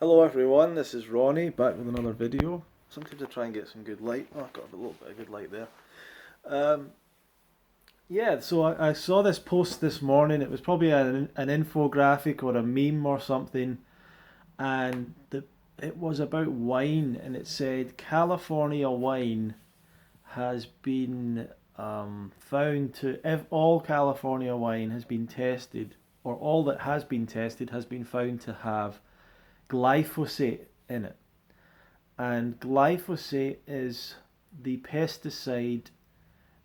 Hello everyone, this is Ronnie back with another video. Sometimes I try and get some good light. Oh, I've got a little bit of good light there. Um, yeah, so I saw this post this morning. It was probably an infographic or a meme or something, and it was about wine, and it said California wine has been found to, if all California wine has been tested, or all that has been tested has been found to have glyphosate in it. And glyphosate is the pesticide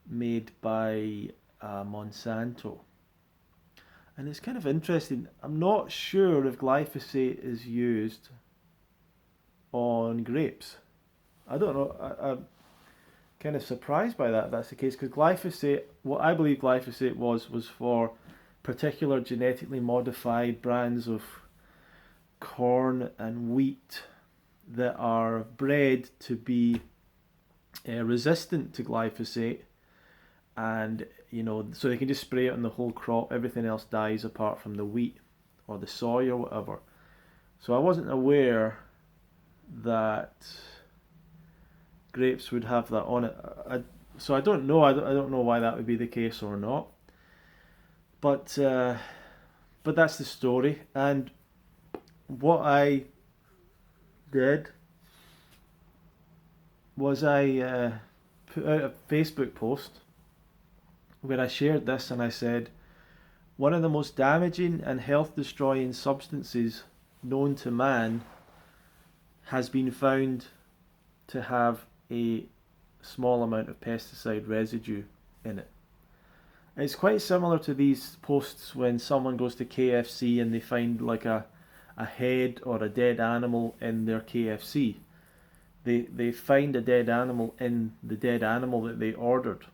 made by Monsanto. And it's kind of interesting. I'm not sure if glyphosate is used on grapes. I don't know. I'm kind of surprised by that. If that's the case, because glyphosate, what I believe glyphosate was for particular genetically modified brands of corn and wheat that are bred to be resistant to glyphosate, and so they can just spray it on the whole crop. Everything else dies apart from the wheat or the soy or whatever. So I wasn't aware that grapes would have that on it. So I don't know. I don't know why that would be the case or not. But that's the story. And what I did was I put out a Facebook post where I shared this, and I said, one of the most damaging and health destroying substances known to man has been found to have a small amount of pesticide residue in it. It's quite similar to these posts when someone goes to KFC and they find like a head or a dead animal in their KFC. They find a dead animal in the dead animal that they ordered.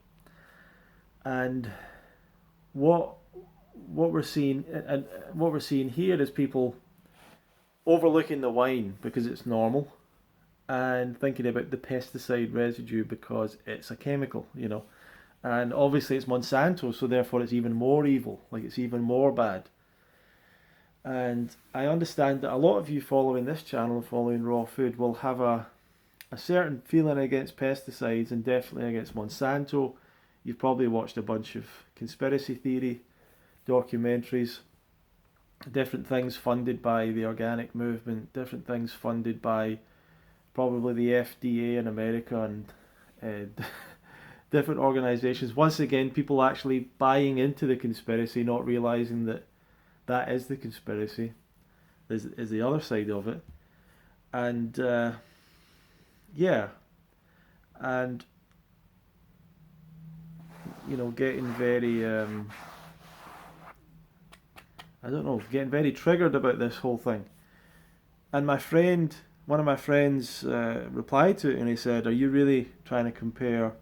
And what we're seeing here is people overlooking the wine because it's normal, and thinking about the pesticide residue because it's a chemical, And obviously it's Monsanto, so therefore it's even more evil, like it's even more bad. And I understand that a lot of you following this channel and following raw food will have a certain feeling against pesticides, and definitely against Monsanto. You've probably watched a bunch of conspiracy theory documentaries, different things funded by the organic movement, different things funded by probably the FDA in America, and different organizations. Once again, people actually buying into the conspiracy, not realizing that that is the conspiracy, is the other side of it. And yeah, and getting very I don't know, getting very triggered about this whole thing. And one of my friends replied to it, and he said, "Are you really trying to compare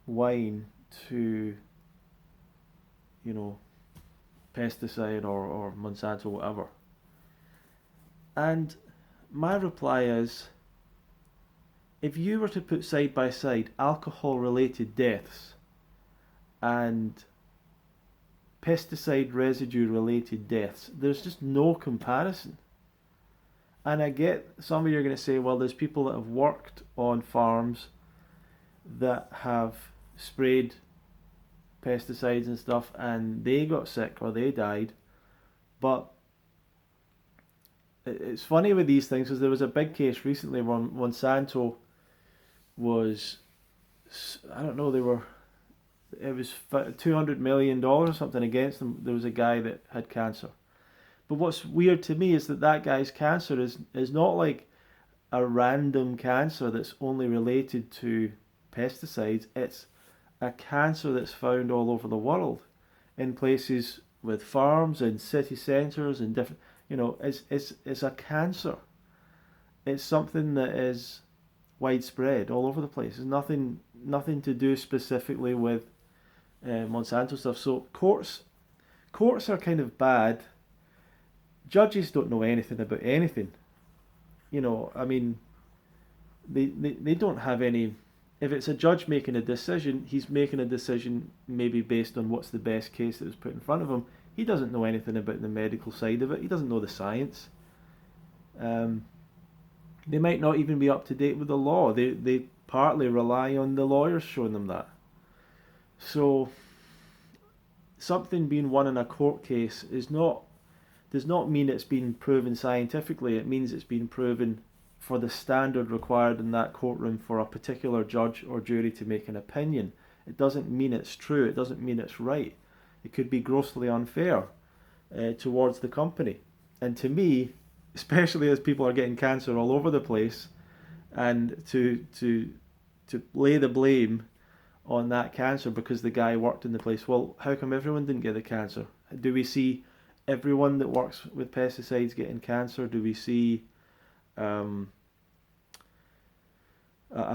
wine to, pesticide or Monsanto, whatever?" And my reply is, if you were to put side by side alcohol-related deaths and pesticide residue-related deaths, there's just no comparison. And I get some of you are going to say, well, there's people that have worked on farms that have sprayed pesticides and stuff, and they got sick or they died. But it's funny with these things, because there was a big case recently where Monsanto was, I don't know, it was $200 million or something against them. There was a guy that had cancer. But what's weird to me is that guy's cancer is not like a random cancer that's only related to pesticides. It's a cancer that's found all over the world, in places with farms and city centres and different, it's a cancer. It's something that is widespread all over the place. There's nothing to do specifically with Monsanto stuff. So courts are kind of bad. Judges don't know anything about anything. I mean, they don't have any. If it's a judge making a decision, he's making a decision maybe based on what's the best case that was put in front of him. He doesn't know anything about the medical side of it. He doesn't know the science. Um, they might not even be up to date with the law. They partly rely on the lawyers showing them that. So something being won in a court case does not mean it's been proven scientifically. It means it's been proven for the standard required in that courtroom for a particular judge or jury to make an opinion. It doesn't mean it's true. It doesn't mean it's right. It could be grossly unfair towards the company. And to me, especially as people are getting cancer all over the place, and to lay the blame on that cancer because the guy worked in the place. Well, how come everyone didn't get the cancer? Do we see everyone that works with pesticides getting cancer? Do we see a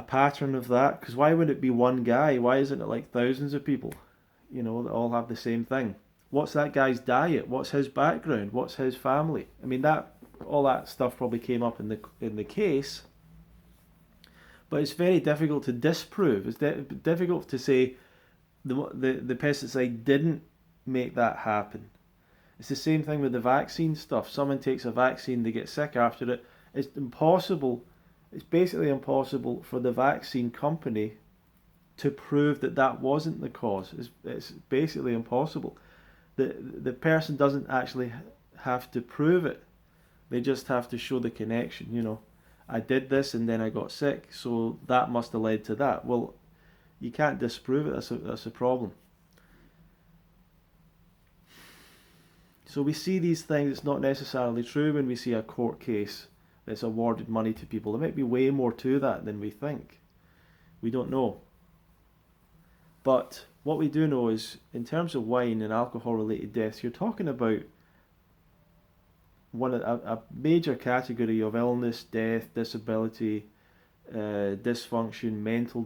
pattern of that? Because why would it be one guy? Why isn't it like thousands of people, that all have the same thing? What's that guy's diet? What's his background? What's his family? I mean, that all that stuff probably came up in the case, but it's very difficult to disprove. It's difficult to say the pesticide didn't make that happen. It's the same thing with the vaccine stuff. Someone takes a vaccine, they get sick after it. It's impossible. It's basically impossible for the vaccine company to prove that wasn't the cause. It's basically impossible. The person doesn't actually have to prove it. They just have to show the connection. I did this and then I got sick, so that must have led to that. Well, you can't disprove it. That's a problem. So we see these things. It's not necessarily true when we see a court case that's awarded money to people. There might be way more to that than we think. We don't know. But what we do know is, in terms of wine and alcohol-related deaths, you're talking about a major category of illness, death, disability, dysfunction, mental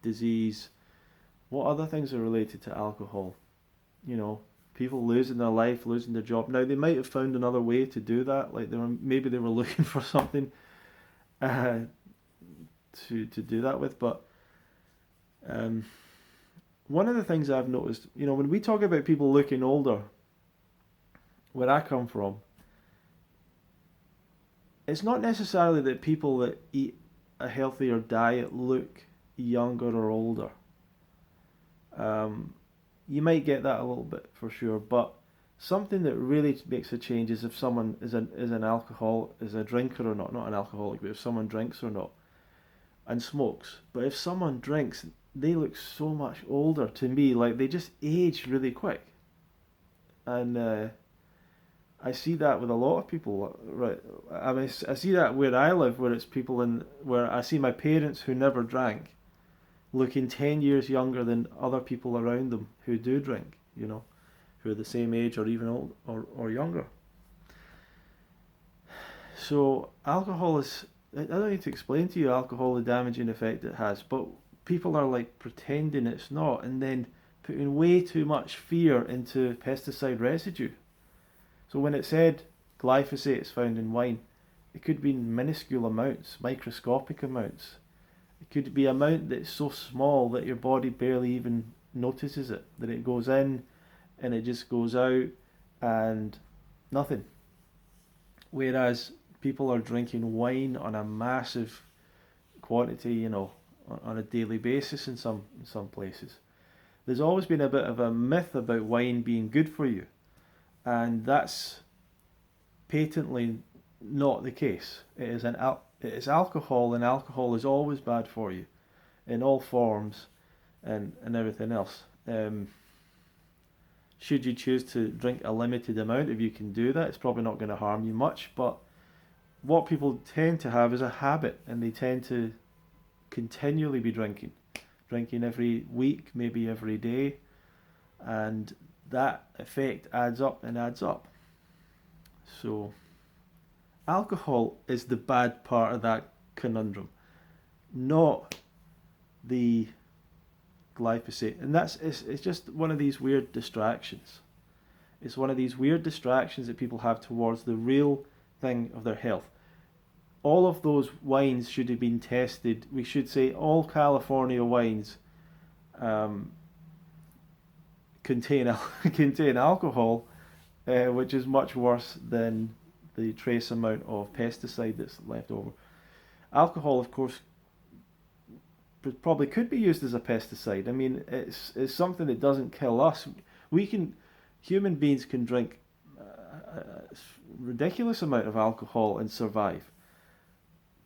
disease. What other things are related to alcohol? People losing their life, losing their job. Now they might have found another way to do that. Like maybe they were looking for something to do that with. But one of the things I've noticed, when we talk about people looking older, where I come from, it's not necessarily that people that eat a healthier diet look younger or older. You might get that a little bit for sure, but something that really makes a change is if someone is a drinker or not an alcoholic, but if someone drinks or not, and smokes. But if someone drinks, they look so much older to me, like they just age really quick. And I see that with a lot of people, right? I mean, I see that where I live, where it's people where I see my parents who never drank looking 10 years younger than other people around them who do drink, who are the same age or even old or younger. So alcohol is, I don't need to explain to you alcohol, the damaging effect it has, but people are like pretending it's not, and then putting way too much fear into pesticide residue. So when it said glyphosate is found in wine, it could be minuscule amounts, microscopic amounts. It could be an amount that's so small that your body barely even notices it, that it goes in and it just goes out and nothing. Whereas people are drinking wine on a massive quantity, on a daily basis in some places. There's always been a bit of a myth about wine being good for you, and that's patently not the case. It is alcohol, and alcohol is always bad for you in all forms and everything else. Should you choose to drink a limited amount, if you can do that, it's probably not going to harm you much. But what people tend to have is a habit, and they tend to continually be drinking every week, maybe every day, and that effect adds up and adds up. So alcohol is the bad part of that conundrum, not the glyphosate. And it's just one of these weird distractions. It's one of these weird distractions that people have towards the real thing of their health. All of those wines should have been tested. We should say all California wines contain alcohol, which is much worse than the trace amount of pesticide that's left over. Alcohol, of course, probably could be used as a pesticide. I mean, it's something that doesn't kill us. Human beings can drink a ridiculous amount of alcohol and survive.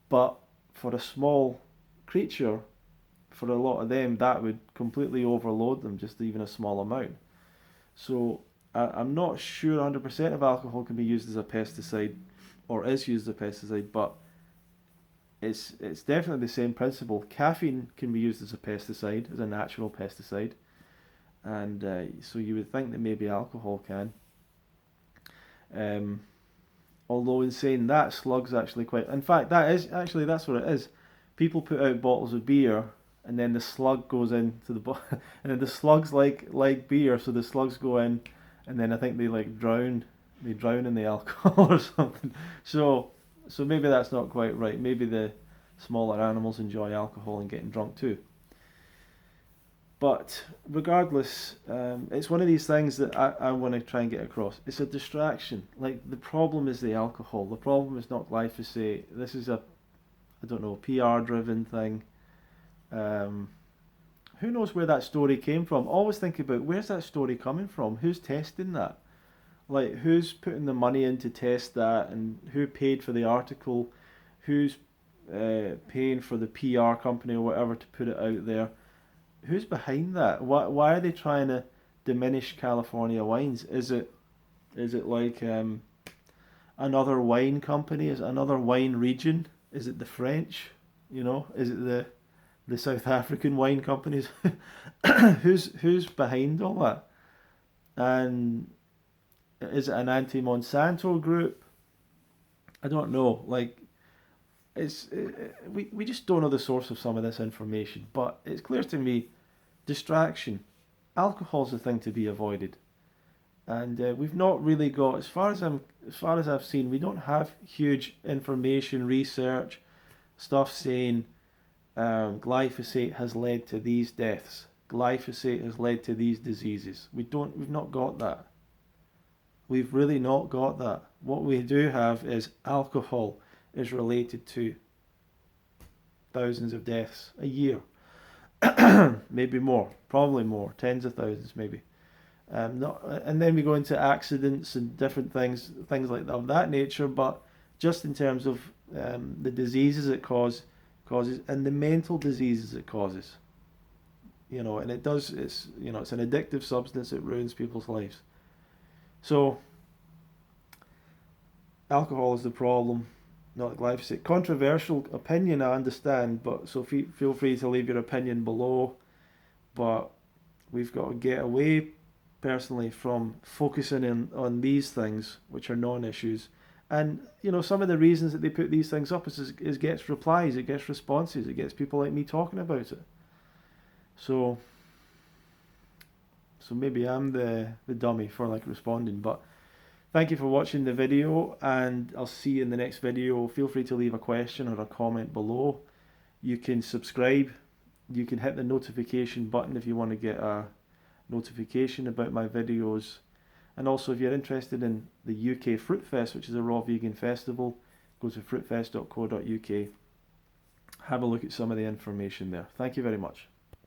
But for a small creature, for a lot of them, that would completely overload them, just even a small amount. So I'm not sure 100% of alcohol can be used as a pesticide or is used as a pesticide, but it's definitely the same principle. Caffeine can be used as a pesticide, as a natural pesticide, and so you would think that maybe alcohol can. Although in saying that, slug's actually quite. In fact, that's what it is. People put out bottles of beer, and then the slug goes into the and then the slugs like beer, so the slugs go in, and then I think they drown. They drown in the alcohol or something. So maybe that's not quite right. Maybe the smaller animals enjoy alcohol and getting drunk too. But regardless, it's one of these things that I want to try and get across. It's a distraction. Like, the problem is the alcohol. The problem is not glyphosate. This is I don't know, PR-driven thing. Who knows where that story came from? Always think about, where's that story coming from? Who's testing that? Like, who's putting the money in to test that, and who paid for the article? Who's paying for the PR company or whatever to put it out there? Who's behind that? Why are they trying to diminish California wines? Is it like another wine company? Is it another wine region? Is it the French? Is it the South African wine companies? Who's behind all that? And is it an anti-Monsanto group? I don't know. Like, we just don't know the source of some of this information, but it's clear to me, distraction. Alcohol's the thing to be avoided, and we've not really got, as far as I've seen, we don't have huge information research stuff saying glyphosate has led to these deaths, glyphosate has led to these diseases. We've not got that. We've really not got that. What we do have is alcohol is related to thousands of deaths a year. Maybe more, probably more, tens of thousands maybe. And then we go into accidents and different things like that, of that nature, but just in terms of the diseases it causes and the mental diseases it causes. And it's an addictive substance, it ruins people's lives. So alcohol is the problem, not glyphosate. Controversial opinion, I understand, but so feel free to leave your opinion below. But we've got to get away, personally, from focusing on these things, which are non-issues. And some of the reasons that they put these things up is gets replies, it gets responses, it gets people like me talking about it. So maybe I'm the dummy for responding, but thank you for watching the video, and I'll see you in the next video. Feel free to leave a question or a comment below. You can subscribe. You can hit the notification button if you want to get a notification about my videos. And also, if you're interested in the UK Fruit Fest, which is a raw vegan festival, go to fruitfest.co.uk. Have a look at some of the information there. Thank you very much.